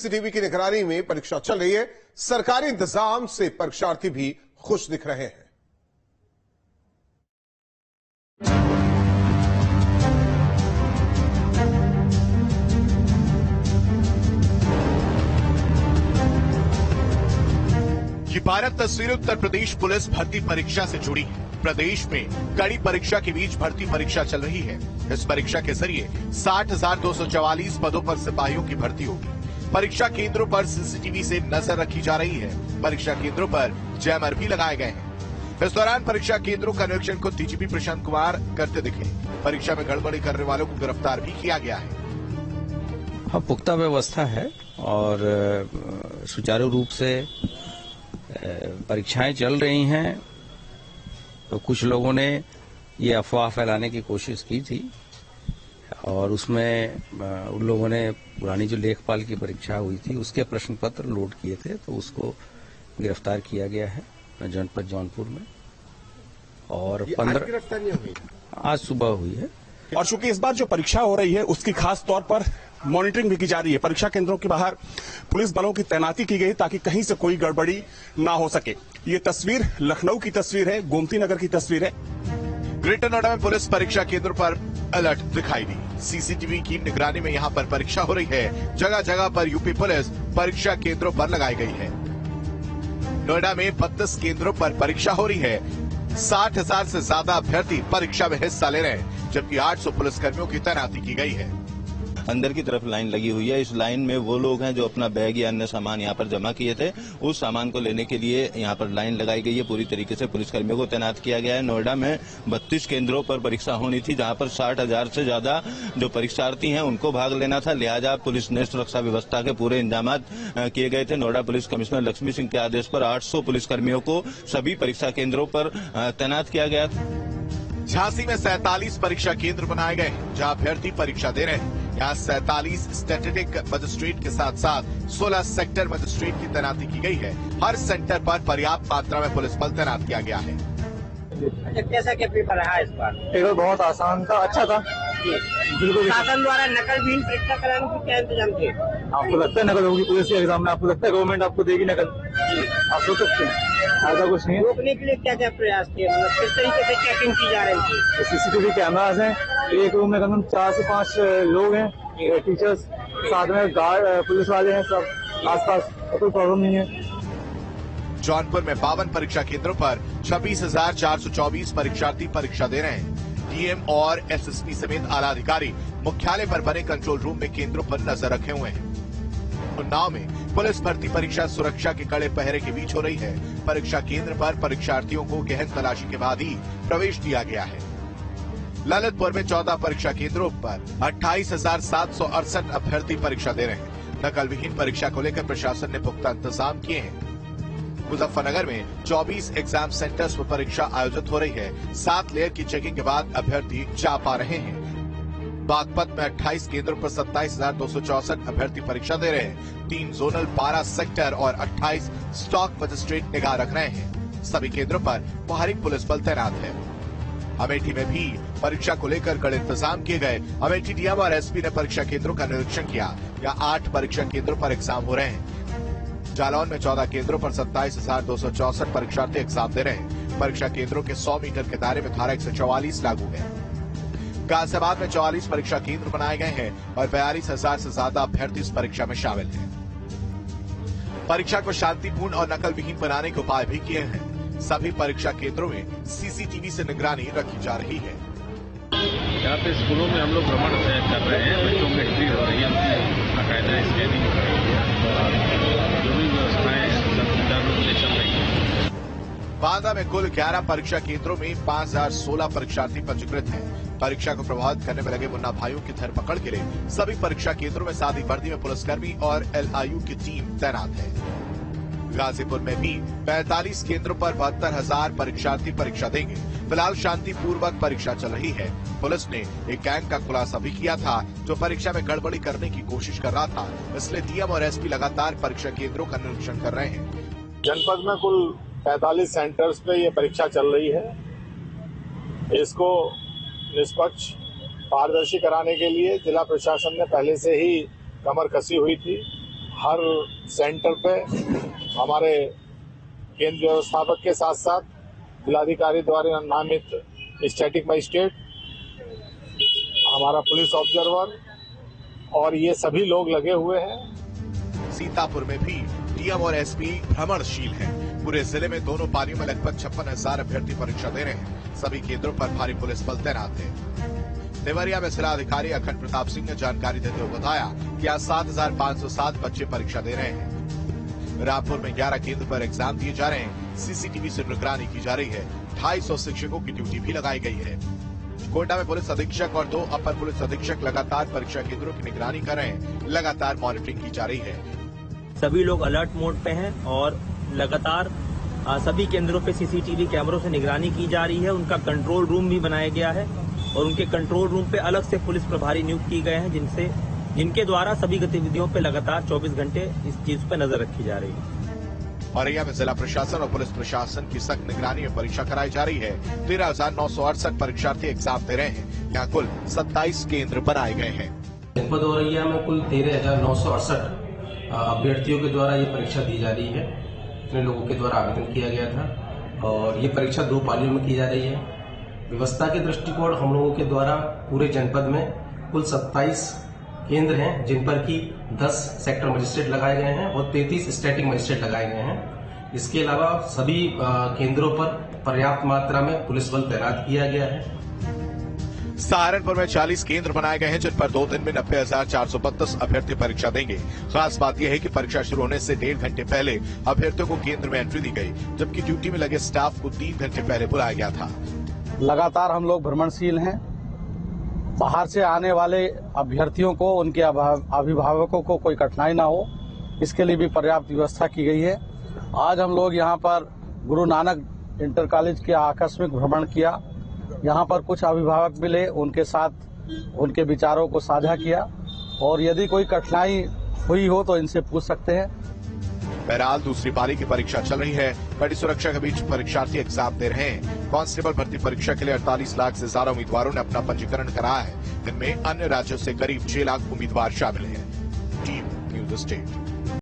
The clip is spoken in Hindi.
सीसीटीवी की निगरानी में परीक्षा चल रही है। सरकारी इंतजाम से परीक्षार्थी भी खुश दिख रहे हैं। ये 12 तस्वीरें उत्तर प्रदेश पुलिस भर्ती परीक्षा से जुड़ी है। प्रदेश में कड़ी परीक्षा के बीच भर्ती परीक्षा चल रही है। इस परीक्षा के जरिए 60,244 पदों पर सिपाहियों की भर्ती होगी। परीक्षा केंद्रों पर सीसीटीवी से नजर रखी जा रही है। परीक्षा केंद्रों पर जैमर भी लगाए गए हैं। इस दौरान परीक्षा केंद्रों का निरीक्षण को डीजीपी प्रशांत कुमार करते दिखे। परीक्षा में गड़बड़ी करने वालों को गिरफ्तार भी किया गया है। हाँ, पुख्ता व्यवस्था है और सुचारू रूप से परीक्षाएं चल रही हैं। तो कुछ लोगों ने ये अफवाह फैलाने की कोशिश की थी और उसमें उन लोगों ने पुरानी जो लेखपाल की परीक्षा हुई थी उसके प्रश्न पत्र लोड किए थे, तो उसको गिरफ्तार किया गया है जनपद जौनपुर में। और 15 गिरफ्तारियां हुई आज सुबह हुई है। और चूंकि इस बार जो परीक्षा हो रही है उसकी खास तौर पर मॉनिटरिंग भी की जा रही है। परीक्षा केंद्रों के बाहर पुलिस बलों की तैनाती की गई ताकि कहीं से कोई गड़बड़ी ना हो सके। ये तस्वीर लखनऊ की तस्वीर है, गोमती नगर की तस्वीर है। ग्रेटर नोएडा में पुलिस परीक्षा केंद्र पर अलर्ट दिखाई दी। सीसीटीवी की निगरानी में यहां पर परीक्षा हो रही है। जगह जगह पर यूपी पुलिस परीक्षा केंद्रों पर लगाई गई है। नोएडा में 32 केंद्रों पर परीक्षा हो रही है। 60,000 से ज्यादा अभ्यर्थी परीक्षा में हिस्सा ले रहे हैं, जबकि 800 पुलिसकर्मियों की तैनाती की गई है। अंदर की तरफ लाइन लगी हुई है। इस लाइन में वो लोग हैं जो अपना बैग या अन्य सामान यहाँ पर जमा किए थे। उस सामान को लेने के लिए यहाँ पर लाइन लगाई गई है। पूरी तरीके से पुलिसकर्मियों को तैनात किया गया है। नोएडा में 32 केंद्रों पर परीक्षा होनी थी, जहाँ पर 60,000 से ज्यादा जो परीक्षार्थी हैं उनको भाग लेना था। लिहाजा पुलिस ने सुरक्षा व्यवस्था के पूरे इंतजाम किए गए थे। नोएडा पुलिस कमिश्नर लक्ष्मी सिंह के आदेश पर 800 पुलिसकर्मियों को सभी परीक्षा केंद्रों पर तैनात किया गया। झांसी में 47 परीक्षा केंद्र बनाए गए जहां अभ्यर्थी परीक्षा दे रहे हैं। यहाँ 47 स्टैटिस्टिक मजिस्ट्रेट के साथ साथ 16 सेक्टर मजिस्ट्रेट की तैनाती की गई है। हर सेंटर पर पर्याप्त मात्रा में पुलिस बल तैनात किया गया है। कैसा क्या पेपर रहा इस बार? पेपर बहुत आसान था, अच्छा था। बिल्कुल। शासन द्वारा नकल विहीन परीक्षा कराने के क्या इंतजाम थे? आपको लगता है नकल होगी पुलिस के एग्जाम में? आपको लगता है गवर्नमेंट आपको देगी नकल? आप सोच सकते हैं ऐसा कुछ नहीं है। रोकने के लिए क्या क्या प्रयास थे? मतलब किस तरीके से चेकिंग की जा रही थी? तो सीसीटीवी कैमराज हैं। एक रूम में कम 4 से 5 लोग हैं, टीचर्स साथ में, गार्ड पुलिस वाले हैं, सब आसपास, कोई प्रॉब्लम नहीं है। जौनपुर में 52 परीक्षा केंद्रों पर 26,424 परीक्षार्थी परीक्षा दे रहे हैं। डीएम और एसएसपी समेत आला अधिकारी मुख्यालय पर बने कंट्रोल रूम में केंद्रों पर नजर रखे हुए हैं। उन्नाव में पुलिस भर्ती परीक्षा सुरक्षा के कड़े पहरे के बीच हो रही है। परीक्षा केंद्र पर परीक्षार्थियों को गहन तलाशी के बाद ही प्रवेश दिया गया है। ललितपुर में 14 परीक्षा केंद्रों पर 28,768 अभ्यर्थी परीक्षा दे रहे हैं। नकल विहीन परीक्षा को लेकर प्रशासन ने पुख्ता इंतजाम किए हैं। मुजफ्फरनगर में 24 एग्जाम सेंटर्स पर परीक्षा आयोजित हो रही है। 7 लेयर की चेकिंग के बाद अभ्यर्थी जा पा रहे हैं। बागपत में 28 केंद्रों पर 27,264 अभ्यर्थी परीक्षा दे रहे हैं। 3 जोनल 12 सेक्टर और 28 स्टॉक मजिस्ट्रेट निगाह रख रहे हैं। सभी केंद्रों पर बाहरी पुलिस बल तैनात है। अमेठी में भी परीक्षा को लेकर कड़े इंतजाम किए गए। अमेठी डीएम और एसपी ने परीक्षा केंद्रों का निरीक्षण किया। यहाँ 8 परीक्षा केंद्रों पर एग्जाम हो रहे हैं। जालौन में 14 केंद्रों पर 27,264 परीक्षार्थी एग्जाम दे रहे हैं। परीक्षा केंद्रों के 100 मीटर के दायरे में धारा 144 लागू है। गाजियाबाद में 44 परीक्षा केंद्र बनाए गए हैं और 42,000 से ज्यादा अभ्यर्थी इस परीक्षा में शामिल हैं। परीक्षा को शांतिपूर्ण और नकल विहीन बनाने के उपाय भी किए हैं। सभी परीक्षा केंद्रों में सीसीटीवी से निगरानी रखी जा रही है। यहाँ पे स्कूलों में हम लोग भ्रमण कर रहे हैं। बच्चों में एंट्री हो रही है, बाकायदा स्कैनिंग हो रही है। जो भी व्यवस्थाएं सब सुचारू रूप से चल रही है। बांदा में कुल 11 परीक्षा केंद्रों में 5,016 परीक्षार्थी पंजीकृत हैं। परीक्षा को प्रभावित करने में लगे मुन्ना भाइयों की धरपकड़ के लिए सभी परीक्षा केंद्रों में सादी वर्दी में पुलिसकर्मी और एलआईयू की टीम तैनात है। गाजीपुर में भी 45 केंद्रों पर 72,000 परीक्षार्थी परीक्षा देंगे। फिलहाल शांतिपूर्वक परीक्षा चल रही है। पुलिस ने एक गैंग का खुलासा भी किया था जो परीक्षा में गड़बड़ी करने की कोशिश कर रहा था। इसलिए डीएम और एसपी लगातार परीक्षा केंद्रों का निरीक्षण कर रहे हैं। जनपद में कुल 45 सेंटर्स पे ये परीक्षा चल रही है। इसको निष्पक्ष पारदर्शी कराने के लिए जिला प्रशासन ने पहले से ही कमर कसी हुई थी। हर सेंटर पे हमारे केंद्र व्यवस्थापक के साथ साथ जिलाधिकारी द्वारा नामित स्टैटिक मजिस्ट्रेट, हमारा पुलिस ऑब्जर्वर और ये सभी लोग लगे हुए हैं। सीतापुर में भी डीएम और एसपी भ्रमणशील हैं। पूरे जिले में दोनों पारियों में लगभग 56,000 अभ्यर्थी परीक्षा दे रहे हैं। सभी केंद्रों पर भारी पुलिस बल तैनात है। देवरिया में जिला अधिकारी अखंड प्रताप सिंह ने जानकारी देते हुए बताया कि आज 7,507 बच्चे परीक्षा दे रहे हैं। रामपुर में 11 केंद्र पर एग्जाम दिए जा रहे हैं। सीसीटीवी से निगरानी की जा रही है। 250 शिक्षकों की ड्यूटी भी लगाई गई है। कोटा में पुलिस अधीक्षक और 2 अपर पुलिस अधीक्षक लगातार परीक्षा केंद्रों की निगरानी कर रहे हैं। लगातार मॉनिटरिंग की जा रही है। सभी लोग अलर्ट मोड पे हैं और लगातार सभी केंद्रों पे सीसीटीवी कैमरों से निगरानी की जा रही है। उनका कंट्रोल रूम भी बनाया गया है और उनके कंट्रोल रूम पे अलग से पुलिस प्रभारी नियुक्त किए गए हैं, जिनके द्वारा सभी गतिविधियों पे लगातार 24 घंटे इस चीज पे नजर रखी जा रही है। औरैया में जिला प्रशासन और पुलिस प्रशासन की सख्त निगरानी में परीक्षा कराई जा रही है। 13,968 परीक्षार्थी एग्जाम दे रहे हैं। यहाँ कुल 27 केंद्र बनाए गए हैं। जनपद औरैया में कुल 13,968 अभ्यर्थियों के द्वारा ये परीक्षा दी जा रही है। इतने लोगों के द्वारा आवेदन किया गया था और ये परीक्षा 2 पालियों में की जा रही है। व्यवस्था के दृष्टिकोण हम लोगों के द्वारा पूरे जनपद में कुल 27 केंद्र हैं, जिन पर की 10 सेक्टर मजिस्ट्रेट लगाए गए हैं और 33 स्टैटिक मजिस्ट्रेट लगाए गए हैं। इसके अलावा सभी केंद्रों पर पर्याप्त मात्रा में पुलिस बल तैनात किया गया है। सहारनपुर में 40 केंद्र बनाए गए हैं, जिन पर 2 दिन में 90,432 अभ्यर्थी परीक्षा देंगे। खास बात यह है कि परीक्षा शुरू होने से 1.5 घंटे पहले अभ्यर्थियों को केंद्र में एंट्री दी गई, जबकि ड्यूटी में लगे स्टाफ को 3 घंटे पहले बुलाया गया था। लगातार हम लोग भ्रमणशील हैं। बाहर से आने वाले अभ्यर्थियों को, उनके अभिभावकों को कोई कठिनाई ना हो, इसके लिए भी पर्याप्त व्यवस्था की गई है। आज हम लोग यहाँ पर गुरु नानक इंटर कॉलेज के आकस्मिक भ्रमण किया। यहाँ पर कुछ अभिभावक मिले, उनके साथ उनके विचारों को साझा किया और यदि कोई कठिनाई हुई हो तो इनसे पूछ सकते हैं। बहरहाल दूसरी पाली की परीक्षा चल रही है। कड़ी सुरक्षा के बीच परीक्षार्थी एग्जाम दे रहे हैं। कांस्टेबल भर्ती परीक्षा के लिए 48 लाख से ज्यादा उम्मीदवारों ने अपना पंजीकरण कराया है। इनमें अन्य राज्यों से करीब 6 लाख उम्मीदवार शामिल हैं। Team news state.